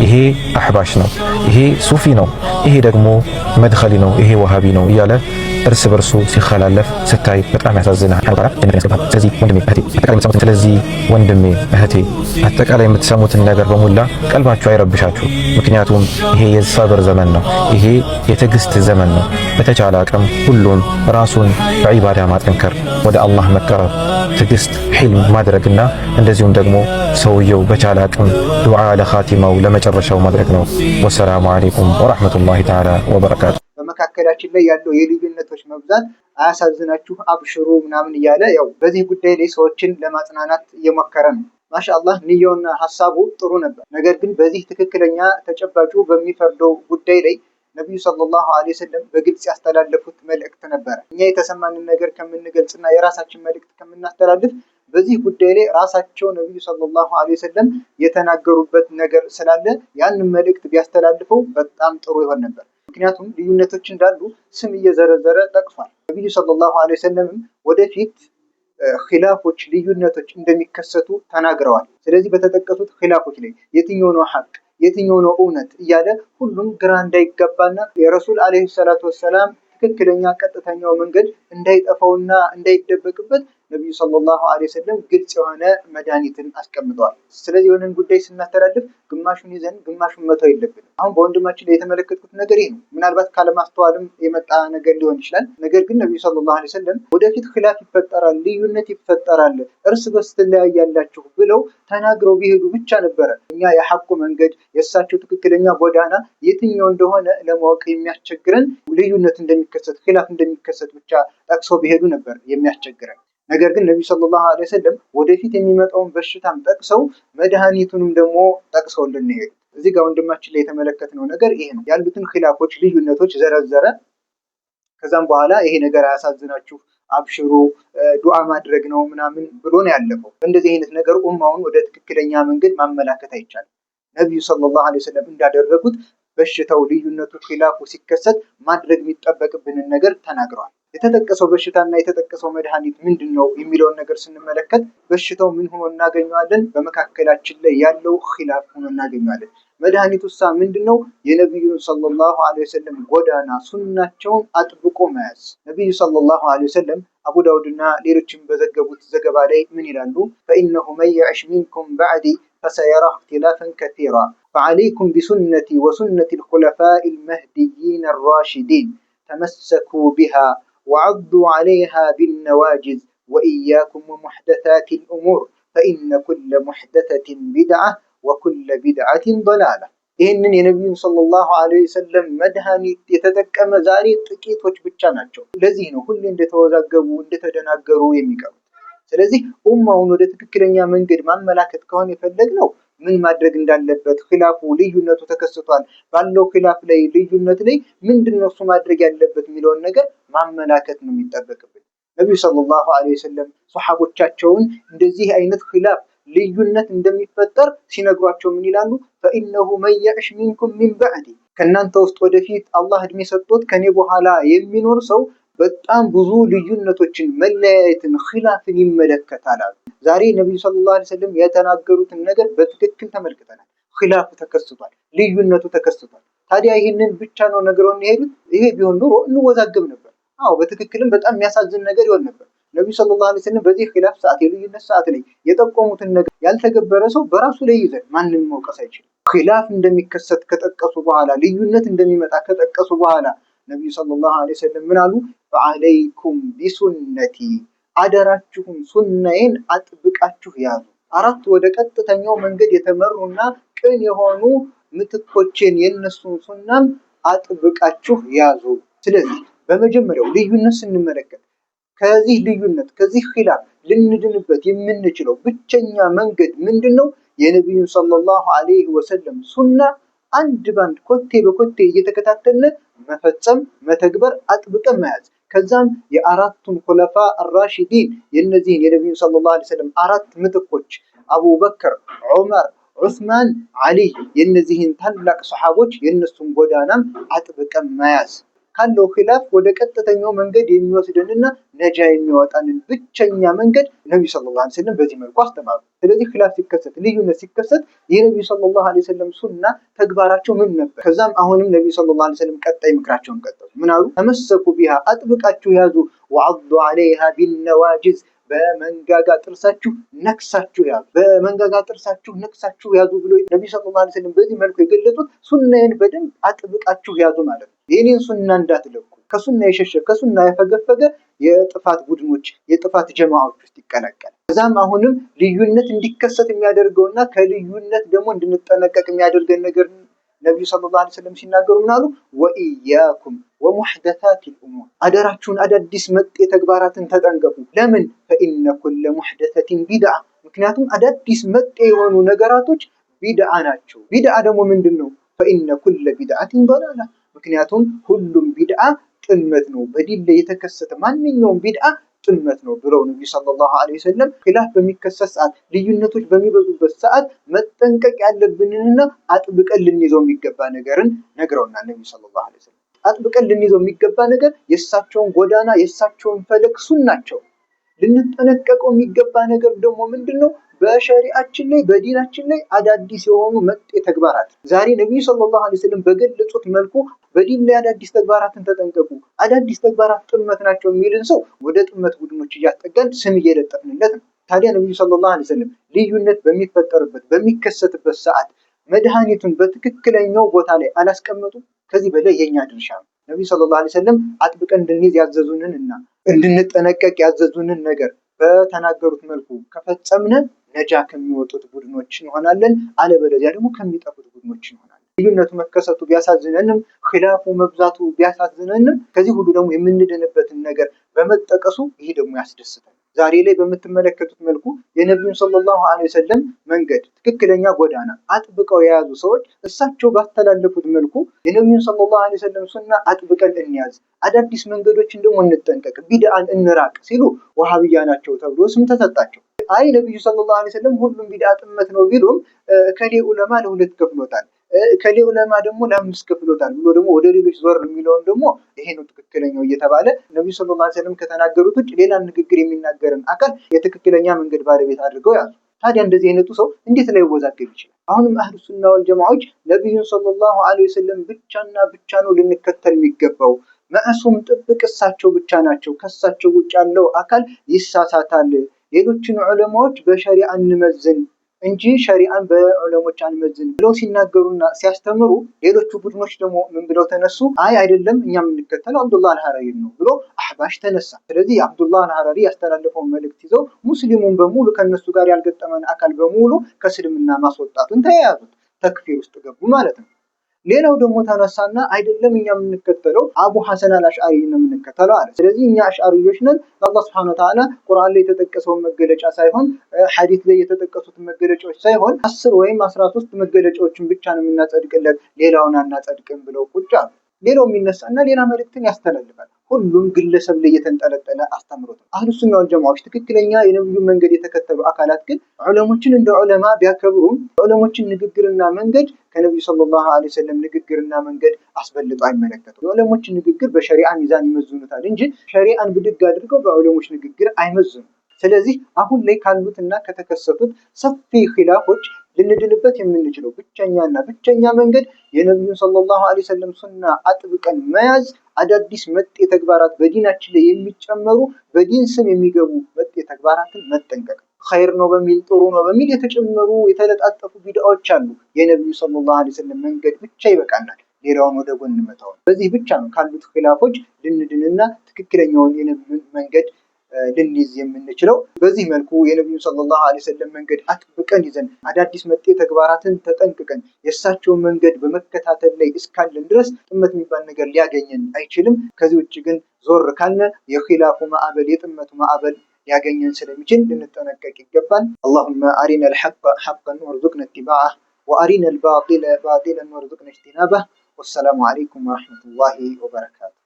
ይሄ አህባሽ ነው፣ ይሄ ሱፊ ነው፣ ይሄ ደግሞ መድኸሊ ነው፣ ይሄ ወሃቢ ነው እያለ እርስ በርሱ ሲኸላለፍ ስታይ በጣም ያሳዝናል። ስለዚህ ወንድሜ እህቴ አጠቃላይ የምትሰሙትን ነገር በሙላ ቀልባችሁ አይረብሻችሁ። ምክንያቱም ይሄ የሰብር ዘመን ነው፣ ይሄ የትዕግስት ዘመን ነው። በተቻለ አቅም ሁሉም ራሱን በዒባዳ ማጠንከር፣ ወደ አላህ መቀረብ፣ ትዕግስት ሒልም ማድረግና እንደዚሁም ደግሞ ሰውየው በቻለ አቅም ዱዓ ለኻቲማው ለመጨረሻው ማድረግ ነው። ወሰላሙ አለይኩም ወራህመቱላሂ ተዓላ ወበረካቱ። በመካከላችን ላይ ያለው የልዩነቶች መብዛት አያሳዝናችሁ? አብሽሩ ምናምን እያለ ያው በዚህ ጉዳይ ላይ ሰዎችን ለማጽናናት እየሞከረ ነው። ማሻአላህ ንያውና ሐሳቡ ጥሩ ነበር። ነገር ግን በዚህ ትክክለኛ ተጨባጩ በሚፈርደው ጉዳይ ላይ ነብዩ ሰለላሁ ዐለይሂ ወሰለም በግልጽ ያስተላለፉት መልእክት ነበር። እኛ የተሰማንን ነገር ከምንገልጽና የራሳችን መልእክት ከምናስተላልፍ በዚህ ጉዳይ ላይ ራሳቸው ነብዩ ሰለላሁ ዐለይሂ ወሰለም የተናገሩበት ነገር ስላለ ያንን መልእክት ቢያስተላልፈው በጣም ጥሩ ይሆን ነበር። ምክንያቱም ልዩነቶች እንዳሉ ስም እየዘረዘረ ጠቅሷል። ነብዩ ሰለላሁ ዐለይሂ ወሰለም ወደፊት ኺላፎች ልዩነቶች እንደሚከሰቱ ተናግረዋል። ስለዚህ በተጠቀሱት ኺላፎች ላይ የትኛው ነው ሐቅ የትኛው ነው እውነት እያለ ሁሉም ግራ እንዳይገባና የረሱል ዐለይሂ ሰላቱ ወሰላም ትክክለኛ ቀጥተኛው መንገድ እንዳይጠፋውና እንዳይደበቅበት ነብዩ ሰለላሁ ዐለይሂ ወሰለም ግልጽ የሆነ መድኃኒትን አስቀምጠዋል። ስለዚህ የሆነን ጉዳይ ስናስተላልፍ ግማሹን ይዘን ግማሹን መተው የለብንም። አሁን በወንድማችን ላይ የተመለከትኩት ነገር ይሄ ነው። ምናልባት ካለማስተዋልም የመጣ ነገር ሊሆን ይችላል። ነገር ግን ነብዩ ሰለላሁ ዐለይሂ ወሰለም ወደፊት ኺላፍ ይፈጠራል፣ ልዩነት ይፈጠራል፣ እርስ በርስ ትለያያላችሁ ብለው ተናግረው ቢሄዱ ብቻ ነበረ እኛ የሐቁ መንገድ የእሳቸው ትክክለኛ ጎዳና የትኛው እንደሆነ ለማወቅ የሚያስቸግረን። ልዩነት እንደሚከሰት ኺላፍ እንደሚከሰት ብቻ ጠቅሰው ቢሄዱ ነበር የሚያስቸግረን። ነገር ግን ነብዩ ሰለላሁ ዐለይሂ ወሰለም ወደፊት የሚመጣውን በሽታም ጠቅሰው መድኃኒቱንም ደግሞ ጠቅሰው ልንሄድ። እዚህ ጋር ወንድማችን ላይ የተመለከትነው ነገር ይሄ ነው። ያሉትን ኺላፎች ልዩነቶች ዘረዘረ። ከዛም በኋላ ይሄ ነገር አያሳዝናችሁ አብሽሩ ዱዓ ማድረግ ነው ምናምን ብሎ ነው ያለፈው። እንደዚህ አይነት ነገር ኡማውን ወደ ትክክለኛ መንገድ ማመላከት አይቻልም። ነብዩ ሰለላሁ ዐለይሂ ወሰለም እንዳደረጉት በሽታው ልዩነቱ ኺላፉ ሲከሰት ማድረግ የሚጠበቅብንን ነገር ተናግረዋል። የተጠቀሰው በሽታና የተጠቀሰው መድኃኒት ምንድነው የሚለውን ነገር ስንመለከት በሽታው ምን ሆኖ እናገኘዋለን? በመካከላችን ላይ ያለው ኺላፍ ሆኖ እናገኘዋለን። መድኃኒቱሳ ምንድነው? የነብዩን ሰለላሁ ዐለይሂ ወሰለም ጎዳና ሱናቸውን አጥብቆ መያዝ። ነብዩ ሰለላሁ ዐለይሂ ወሰለም አቡ ዳውድና ሌሎችም በዘገቡት ዘገባ ላይ ምን ይላሉ? ፈኢነሁ መን የዕሽ ሚንኩም በዕዲ ፈሰየራ እኽቲላፈን ከሲራ ፈዐለይኩም ቢሱነቲ ወሱነቲ አልኹለፋኢ አልመህዲይን አራሺዲን ተመሰኩ ቢሃ ወዐዱ ዐለይሃ ቢነዋጅዝ ወኢያኩም ወሙሕደሳቲ አልኡሙር ፈኢነ ኩለ ሙሕደሰቲን ቢድዓ ወኩለ ቢድዓቲን ضላላ። ይህንን የነቢዩን ሰለላሁ ዐለይሂ ወሰለም መድኃኒት የተጠቀመ ዛሬ ጥቂቶች ብቻ ናቸው። ለዚህ ነው ሁሌ እንደተወዛገቡ እንደተደናገሩ የሚቀሩት። ስለዚህ ኡማውን ወደ ትክክለኛ መንገድ ማመላከት ከሆነ የፈለግነው ምን ማድረግ እንዳለበት ኺላፉ ልዩነቱ ተከስቷል ባለው ኺላፍ ላይ ልዩነት ላይ ምንድነው እሱ ማድረግ ያለበት የሚለውን ነገር ማመላከት ነው የሚጠበቅብን። ነብዩ ሰለላሁ ዐለይሂ ወሰለም ሱሐቦቻቸውን እንደዚህ አይነት ኺላፍ ልዩነት እንደሚፈጠር ሲነግሯቸው ምን ይላሉ? ፈኢነሁ መን የዕሽ ሚንኩም ሚን በዕዲ ከእናንተ ውስጥ ወደፊት አላህ እድሜ ሰጥቶት ከኔ በኋላ የሚኖር ሰው በጣም ብዙ ልዩነቶችን መለያየትን ኺላፍን ይመለከታል። ዛሬ ነብዩ ሰለላሁ ዐለይሂ ወሰለም የተናገሩትን ነገር በትክክል ተመልክተናል። ኺላፉ ተከስቷል፣ ልዩነቱ ተከስቷል። ታዲያ ይህንን ብቻ ነው ነገሩን የሄዱት? ይሄ ቢሆን ኑሮ እንወዛገብ ነበር። አዎ በትክክልም በጣም የሚያሳዝን ነገር ይሆን ነበር። ነብዩ ሰለላሁ ዐለይሂ ወሰለም በዚህ ኺላፍ ሰዓት የልዩነት ሰዓት ላይ የጠቆሙትን ነገር ያልተገበረ ሰው በራሱ ላይ ይዘን ማንንም መውቀስ አይችልም። ኺላፍ እንደሚከሰት ከጠቀሱ በኋላ ልዩነት እንደሚመጣ ከጠቀሱ በኋላ ነብዩ ሰለላሁ ዐለይሂ ወሰለም ምን አሉ? ፈዐለይኩም ቢሱነቲ አደራችሁም ሱናዬን አጥብቃችሁ ያዙ። አራት ወደ ቀጥተኛው መንገድ የተመሩና ቅን የሆኑ ምትኮችን የነሱን ሱናም አጥብቃችሁ ያዙ። ስለዚህ በመጀመሪያው ልዩነት ስንመለከት ከዚህ ልዩነት ከዚህ ኺላፍ ልንድንበት የምንችለው ብቸኛ መንገድ ምንድነው? የነብዩን ሰለላሁ ዐለይሂ ወሰለም ሱና አንድ ባንድ ኮቴ በኮቴ እየተከታተልን መፈጸም መተግበር አጥብቀን መያዝ። ከዛም የአራቱን ኹለፋ አራሺዲን የነዚህን የነብዩ ሰለላሁ ዐለይሂ ወሰለም አራት ምትኮች አቡበክር፣ ዑመር፣ ዑስማን፣ አሊ የነዚህን ታላቅ ሱሐቦች የነሱን ጎዳናም አጥብቀን መያዝ። ካለው ኺላፍ ወደ ቀጥተኛው መንገድ የሚወስደንና ነጃ የሚያወጣንን ብቸኛ መንገድ ነብዩ ሰለላሁ ዐለይሂ ወሰለም በዚህ መልኩ አስተማሩ። ስለዚህ ኺላፍ ሲከሰት፣ ልዩነት ሲከሰት የነብዩ ሰለላሁ ዐለይሂ ወሰለም ሱና ተግባራቸው ምን ነበር? ከዛም አሁንም ነብዩ ሰለላሁ ዐለይሂ ወሰለም ቀጣይ ምክራቸውን ቀጠሉ። ምን አሉ? ተመሰኩ ቢሃ አጥብቃችሁ ያዙ፣ ወዐዱ ዐለይሃ ቢነዋጅዝ በመንጋጋ ጥርሳችሁ ነክሳችሁ ያዙ፣ በመንጋጋ ጥርሳችሁ ነክሳችሁ ያዙ ብሎ ነብዩ ሰለላሁ ዐለይሂ ወሰለም በዚህ መልኩ የገለጹት ሱናዬን በደንብ አጥብቃችሁ ያዙ ማለት ነው። የኔን ሱና እንዳትለቁ። ከሱና የሸሸ ከሱና የፈገፈገ የጥፋት ቡድኖች የጥፋት ጀማዓዎች ውስጥ ይቀላቀላል። ከዛም አሁንም ልዩነት እንዲከሰት የሚያደርገውና ከልዩነት ደግሞ እንድንጠነቀቅ የሚያደርገን ነገር ነብዩ ሰለላሁ ዐለይሂ ወሰለም ሲናገሩ ምን አሉ? ወኢያኩም ወሙሕደታቲል ኡሙር፣ አደራችሁን አዳዲስ መጤ ተግባራትን ተጠንቀቁ። ለምን? ፈኢነ ኩለ ሙሕደተቲን ቢድዓ፣ ምክንያቱም አዳዲስ መጤ የሆኑ ነገራቶች ቢድዓ ናቸው። ቢድዓ ደግሞ ምንድን ነው? ፈኢነ ኩለ ቢድዓቲን ዶላላ፣ ምክንያቱም ሁሉም ቢድዓ ጥመት ነው። በዲን ላይ የተከሰተ ማንኛውም ቢድዓ ጥመት ነው ብለው ነብዩ ሰለላሁ ዐለይሂ ወሰለም ኺላፍ በሚከሰት ሰዓት፣ ልዩነቶች በሚበዙበት ሰዓት መጠንቀቅ ያለብንንና አጥብቀን ልንይዘው የሚገባ ነገርን ነግረውናል። ነብዩ ሰለላሁ ዐለይሂ ወሰለም አጥብቀን ልንይዘው የሚገባ ነገር የእሳቸውን ጎዳና የእሳቸውን ፈለግ ሱናቸው። ልንጠነቀቀው የሚገባ ነገር ደግሞ ምንድን ነው? በሸሪዓችን ላይ በዲናችን ላይ አዳዲስ የሆኑ መጤ ተግባራት ዛሬ ነብዩ ሰለላሁ ዐለይሂ ወሰለም በገለጹት መልኩ በዲን ላይ አዳዲስ ተግባራትን ተጠንቀቁ፣ አዳዲስ ተግባራት ጥመት ናቸው የሚልን ሰው ወደ ጥመት ቡድኖች እያስጠጋን ስም እየለጠፍንለት ነው። ታዲያ ነብዩ ሰለላሁ ዐለይሂ ወሰለም ልዩነት በሚፈጠርበት በሚከሰትበት ሰዓት መድኃኒቱን በትክክለኛው ቦታ ላይ አላስቀመጡም። ከዚህ በላይ የኛ ድርሻ ነው። ነብዩ ሰለላሁ ዐለይሂ ወሰለም አጥብቀን እንድንይዝ ያዘዙንን እና እንድንጠነቀቅ ያዘዙንን ነገር በተናገሩት መልኩ ከፈጸምነ ነጃ ከሚወጡት ቡድኖች እንሆናለን፣ አለበለዚያ ደግሞ ከሚጠፉት ቡድኖች እንሆናለን። ልዩነቱ መከሰቱ ቢያሳዝነንም፣ ኺላፉ መብዛቱ ቢያሳዝነንም፣ ከዚህ ሁሉ ደግሞ የምንድንበትን ነገር በመጠቀሱ ይሄ ደግሞ ያስደስታል። ዛሬ ላይ በምትመለከቱት መልኩ የነብዩን ሰለላሁ ዐለይሂ ወሰለም መንገድ ትክክለኛ ጎዳና አጥብቀው የያዙ ሰዎች እሳቸው ባስተላለፉት መልኩ የነብዩን ሰለላሁ ዐለይሂ ወሰለም ሱና አጥብቀን እንያዝ፣ አዳዲስ መንገዶችን ደግሞ እንጠንቀቅ፣ ቢድዓን እንራቅ ሲሉ ወሃቢያ ናቸው ተብሎ ስም ተሰጣቸው። አይ ነብዩ ሰለላሁ ዐለይሂ ወሰለም ሁሉም ቢድዓ ጥመት ነው ቢሉም ከሌ ዑለማ ለሁለት ከፍሎታል፣ ከሌ ዑለማ ደግሞ ለአምስት ከፍሎታል ብሎ ደግሞ ወደ ሌሎች ዞር የሚለውን ደግሞ ይሄ ነው ትክክለኛው እየተባለ ነብዩ ሰለላሁ ዐለይሂ ወሰለም ከተናገሩት ውጭ ሌላ ንግግር የሚናገርን አካል የትክክለኛ መንገድ ባለቤት አድርገው ያዙ። ታዲያ እንደዚህ አይነቱ ሰው እንዴት ላይ ወዛገብ ይችላል? አሁንም አህሉ ሱና ወል ጀማዓዎች ነብዩን ሰለላሁ ዐለይሂ ወሰለም ብቻና ብቻ ነው ልንከተል የሚገባው። መዕሱም ጥብቅ እሳቸው ብቻ ናቸው። ከእሳቸው ውጭ ያለው አካል ይሳሳታል። ሌሎችን ዑለማዎች በሸሪዓ እንመዝን እንጂ ሸሪዓን በዑለሞች አንመዝን ብለው ሲናገሩና ሲያስተምሩ፣ ሌሎቹ ቡድኖች ደግሞ ምን ብለው ተነሱ? አይ አይደለም እኛ የምንከተለው አብዱላህ አልሐረሪ ነው ብሎ አህባሽ ተነሳ። ስለዚህ አብዱላህ አልሐረሪ ያስተላለፈውን መልእክት ይዘው ሙስሊሙን በሙሉ ከነሱ ጋር ያልገጠመን አካል በሙሉ ከእስልምና ማስወጣቱን ተያያዙት፣ ተክፊር ውስጥ ገቡ ማለት ነው። ሌላው ደግሞ ተነሳና አይደለም እኛ የምንከተለው አቡ ሐሰን አልአሽዓሪ ነው የምንከተለው አለ። ስለዚህ እኛ አሽዓሪዎች ነን፣ አላህ Subhanahu Wa Ta'ala ቁርአን ላይ የተጠቀሰውን መገለጫ ሳይሆን ሐዲስ ላይ የተጠቀሱትን መገለጫዎች ሳይሆን 10 ወይም 13 መገለጫዎችን ብቻ ነው የምናጸድቅለት፣ ሌላውን አናጸድቅም ብለው ቁጭ አሉ። ሌላው የሚነሳና ሌላ መልእክትን ያስተላልፋል። ሁሉም ግለሰብ ላይ የተንጠለጠለ አስተምሮት ነው። አህሉ ሱና ወል ጀማዓዎች ትክክለኛ የነብዩ መንገድ የተከተሉ አካላት ግን ዑለሞችን እንደ ዑለማ ቢያከብሩም ዑለሞችን ንግግርና መንገድ ከነብዩ ሰለላሁ ዐለይሂ ወሰለም ንግግርና መንገድ አስበልጠው አይመለከቱም። የዑለሞችን ንግግር በሸሪዓ ሚዛን ይመዝኑታል እንጂ ሸሪዓን ብድግ አድርገው በዑለሞች ንግግር አይመዝኑም። ስለዚህ አሁን ላይ ካሉትና ከተከሰቱት ሰፊ ኺላፎች ልንድንበት የምንችለው ብቸኛ መንገድ የነብዩን ሰለላሁ ዐለይሂ ወሰለም ሱና አጥብቀን መያዝ፣ አዳዲስ መጤ ተግባራት በዲናችን ላይ የሚጨመሩ በዲን ስም የሚገቡ መጤ ተግባራትን መጠንቀቅ። ኸይር ነው በሚል ጥሩ ነው በሚል የተጨመሩ የተለጣጠፉ ቢድዓዎች አሉ። የነብዩ ሰለላሁ ዐለይሂ ወሰለም መንገድ ብቻ ይበቃናል፣ ሌላውን ወደ ጎን መተው። በዚህ ብቻ ነው ካሉት ኺላፎች ልንድንና ትክክለኛውን የነብዩን መንገድ ልንይዝ የምንችለው። በዚህ መልኩ የነብዩ ሰለላሁ ዐለይሂ ወሰለም መንገድ አጥብቀን ይዘን አዳዲስ መጤ ተግባራትን ተጠንቅቀን የእሳቸውን መንገድ በመከታተል ላይ እስካለን ድረስ ጥመት የሚባል ነገር ሊያገኘን አይችልም። ከዚህ ውጭ ግን ዞር ካልነ የኺላፉ ማዕበል የጥመቱ ማዕበል ሊያገኘን ስለሚችል ልንጠነቀቅ ይገባል። اللهم أرنا الحق حقا وارزقنا اتباعه وأرنا الباطل باطلا وارزقنا اجتنابه والسلام عليكم ورحمة الله وبركاته.